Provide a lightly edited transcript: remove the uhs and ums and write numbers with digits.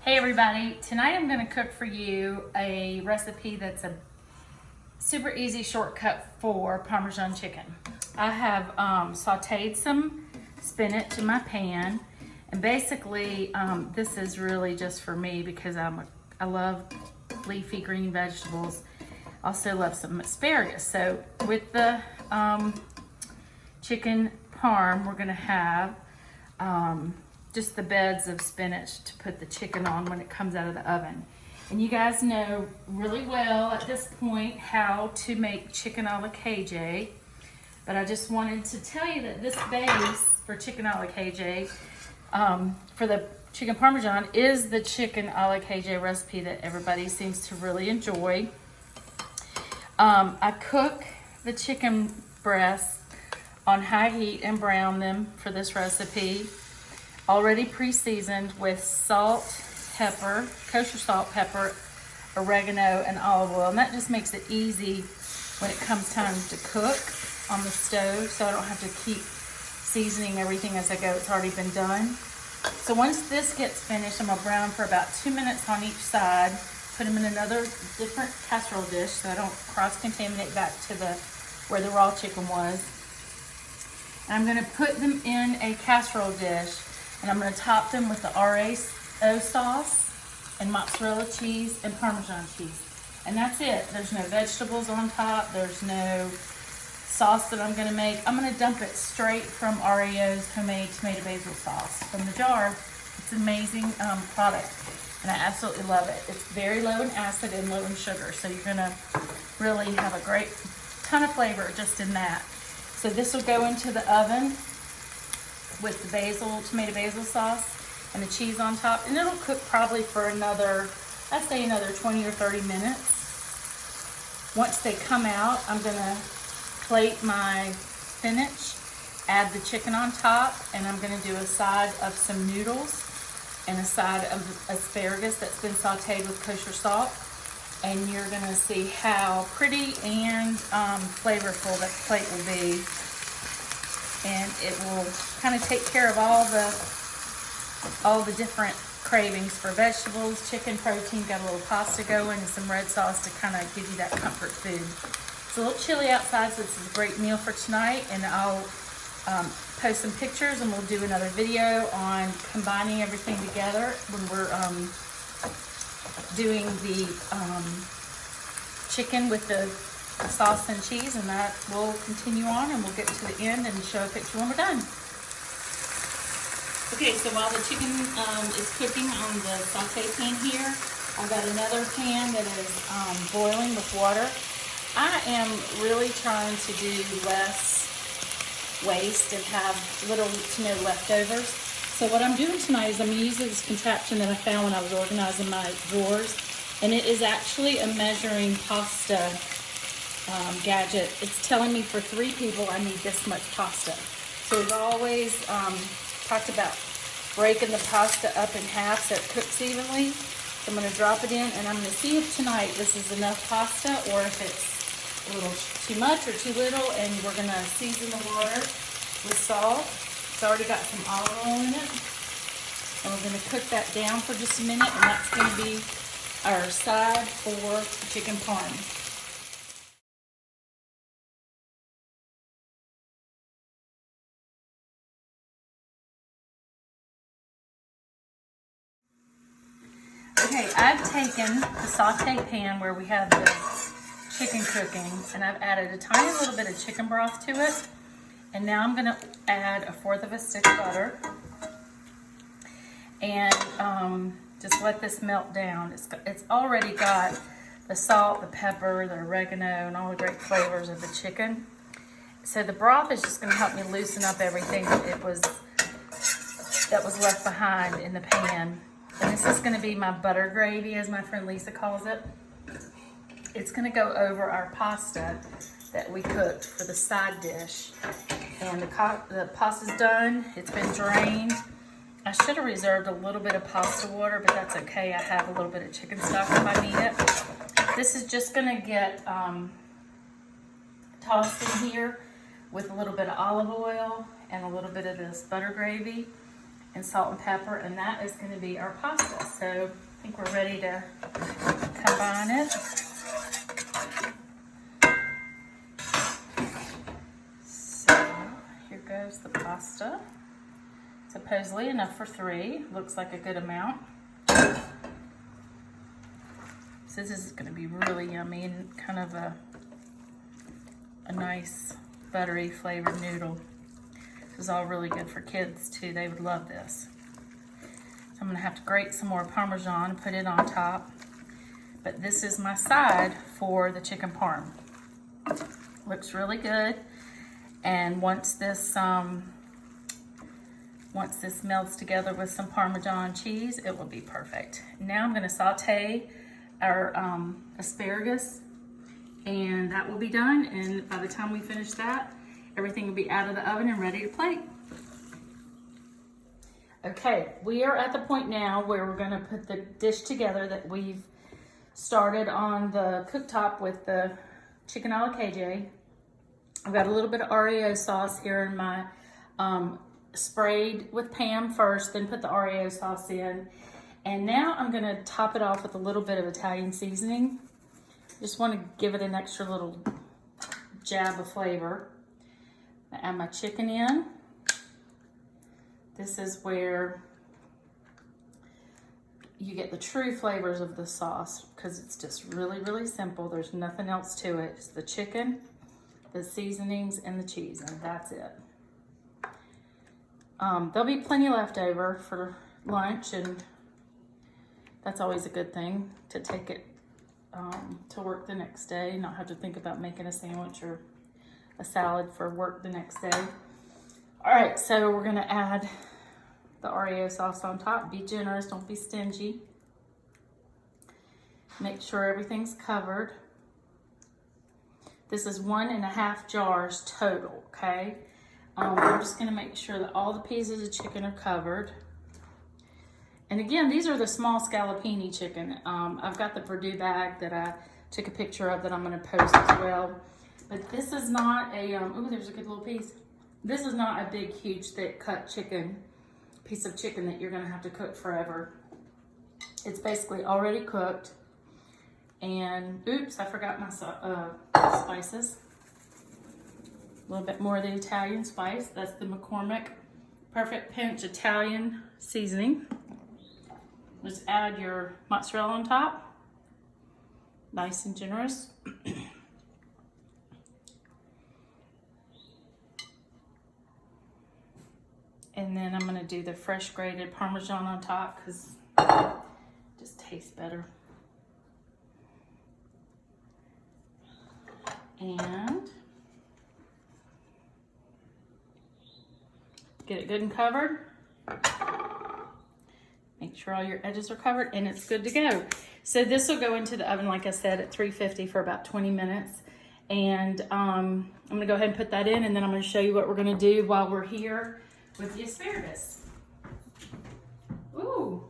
Hey everybody, tonight I'm going to cook for you a recipe that's a super easy shortcut for Parmesan chicken. I have sauteed some spinach in my pan, and basically this is really just for me because I love leafy green vegetables. Also love some asparagus. So with the chicken parm, we're going to have just the beds of spinach to put the chicken on when it comes out of the oven. And you guys know really well at this point how to make chicken a la KJ, but I just wanted to tell you that this base for chicken a la KJ, for the chicken parmesan, is the chicken a la KJ recipe that everybody seems to really enjoy. I cook the chicken breasts on high heat and brown them for this recipe, already pre-seasoned with salt, pepper, kosher salt, pepper, oregano, and olive oil. And that just makes it easy when it comes time to cook on the stove, so I don't have to keep seasoning everything as I go. It's already been done. So once this gets finished, I'm gonna brown for about 2 minutes on each side, put them in another different casserole dish so I don't cross-contaminate back to where the raw chicken was. And I'm gonna put them in a casserole dish, and I'm going to top them with the RAO sauce and mozzarella cheese and Parmesan cheese. And that's it. There's no vegetables on top. There's no sauce that I'm going to make. I'm going to dump it straight from RAO's homemade tomato basil sauce from the jar. It's an amazing product, and I absolutely love it. It's very low in acid and low in sugar, so you're going to really have a great ton of flavor just in that. So this will go into the oven with the tomato basil sauce and the cheese on top, and it'll cook probably for another 20 or 30 minutes. Once they come out, I'm gonna plate my spinach, add the chicken on top, and I'm gonna do a side of some noodles and a side of asparagus that's been sauteed with kosher salt. And you're gonna see how pretty and flavorful that plate will be. And it will kind of take care of all the different cravings for vegetables, chicken, protein, got a little pasta going, and some red sauce to kind of give you that comfort food. It's a little chilly outside, so this is a great meal for tonight, and I'll post some pictures, and we'll do another video on combining everything together when we're doing the chicken with the sauce and cheese, and that will continue on, and we'll get to the end and show a picture when we're done. Okay, so while the chicken is cooking on the saute pan here, I've got another pan that is boiling with water. I am really trying to do less waste and have little to no leftovers. So what I'm doing tonight is I'm using this contraption that I found when I was organizing my drawers, and it is actually a measuring pasta gadget. It's telling me for 3 people I need this much pasta. So we've always talked about breaking the pasta up in half so it cooks evenly. So I'm going to drop it in, and I'm going to see if tonight this is enough pasta or if it's a little too much or too little, and we're going to season the water with salt. It's already got some olive oil in it, and we're going to cook that down for just a minute, and that's going to be our side for chicken parm. Okay, I've taken the saute pan where we have the chicken cooking, and I've added a tiny little bit of chicken broth to it. And now I'm gonna add 1/4 of a stick of butter and just let this melt down. It's already got the salt, the pepper, the oregano, and all the great flavors of the chicken. So the broth is just gonna help me loosen up everything that was left behind in the pan. And this is gonna be my butter gravy, as my friend Lisa calls it. It's gonna go over our pasta that we cooked for the side dish. And the pasta's done, it's been drained. I should have reserved a little bit of pasta water, but that's okay. I have a little bit of chicken stock if I need it. This is just gonna get tossed in here with a little bit of olive oil and a little bit of this butter gravy. and salt and pepper, and that is going to be our pasta. So I think we're ready to combine it. So here goes the pasta. Supposedly enough for 3. Looks like a good amount. So this is going to be really yummy and kind of a nice buttery flavored noodle. This is all really good for kids too. They would love this. So I'm going to have to grate some more Parmesan and put it on top. But this is my side for the chicken parm. Looks really good. And once this melts together with some Parmesan cheese, it will be perfect. Now I'm going to saute our asparagus, and that will be done. And by the time we finish that, everything will be out of the oven and ready to plate. Okay, we are at the point now where we're going to put the dish together that we've started on the cooktop with the chicken a la KJ. I've got a little bit of RAO sauce here in my sprayed with Pam first, then put the RAO sauce in. And now I'm going to top it off with a little bit of Italian seasoning. Just want to give it an extra little jab of flavor. I add my chicken in. This is where you get the true flavors of the sauce because it's just really, really simple. There's nothing else to it. It's the chicken, the seasonings, and the cheese, and that's it. There'll be plenty left over for lunch, and that's always a good thing to take it to work the next day, not have to think about making a sandwich or a salad for work the next day. All right, so we're gonna add the RAO sauce on top. Be generous, don't be stingy. Make sure everything's covered. This is 1.5 jars total, okay? I'm just gonna make sure that all the pieces of chicken are covered. And again, these are the small scallopini chicken. I've got the Purdue bag that I took a picture of that I'm gonna post as well. But this is not a, oh, there's a good little piece. This is not a big, huge, thick cut piece of chicken that you're gonna have to cook forever. It's basically already cooked. And oops, I forgot my spices. A little bit more of the Italian spice. That's the McCormick Perfect Pinch Italian seasoning. Just add your mozzarella on top. Nice and generous. And then I'm gonna do the fresh grated Parmesan on top because it just tastes better. And get it good and covered. Make sure all your edges are covered and it's good to go. So this will go into the oven, like I said, at 350 for about 20 minutes. And I'm gonna go ahead and put that in, and then I'm gonna show you what we're gonna do while we're here with the asparagus. Ooh.